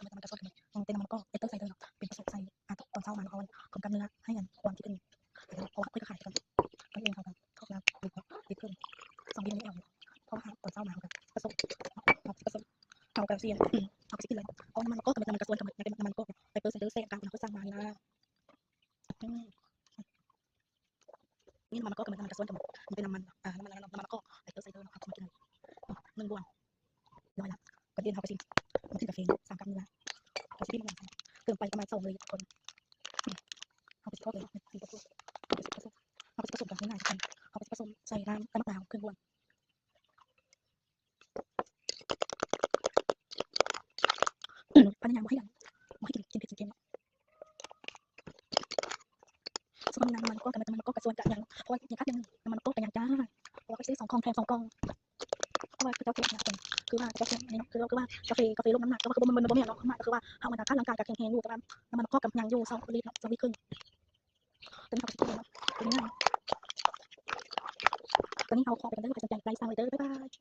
ก็ทำมันกระชอนกันเป็นมันก็เอเตอร์ใส่เลยเป็นผสมใส่ตอนเช้ามาเอาผมกำเนื้อให้กันความที่เป็นเพราะว่าเพื่อขายกันก็เองเขากันเขาแล้วดีขึ้น2 ปีนี้เอาเพราะว่าตอนเช้ามาเขากันผสมเขากับเซียนเอาไปกินเลยเพราะมันก็เป็นมันกระชอนกันเป็นมันก็ไปเปิดใส่เตอร์เซ่กันมันก็สร้างมานะนี่มันก็เป็นมันกระชอนกันมันเป็นมันมันก็ไปเปิดใส่เตอร์เอามากิน1 บวงน้อยละก็เรียนเขาไปสิมันขึ้นกาแฟ3 กรัมเนื้อเขาจะกินมันเติมไปประมาณ2เลยคนเขาไปทอดเลย4 กระปุกเขาไปผสมกันง่ายๆกันเขาไปผสมใส่น้ำมะนาวครึ่งบวงปัญญาไม่ให้กินเผ็ดกินส่วนน้ำมันก็กระส่วนกันอย่างเพราะว่าอย่างคัดอย่างมันก็กันอย่างจ้าเพราะว่าไปซื้อ2 กล่องแถม2 กล่องเพราะว่าเจ้าเค็มนะคือว่าเจ้าเค็มอันนี้เนาะคือว่ากาแฟลดน้ำหนักก็คือมันบ่มีเนาะมากก็คือว่าเฮามันค่าร่างกายกับแข็งๆอยู่แต่ว่ามันก็กับยังอยู่2 ลิตรเนาะ2 ลิตรครึ่งตอนนี้เขาจะกินเนาะเป็นง่ายตอนนี้เขาขอไปกันเด้อไปสนใจไลฟ์สร้างเลยเด้อบ๊ายบาย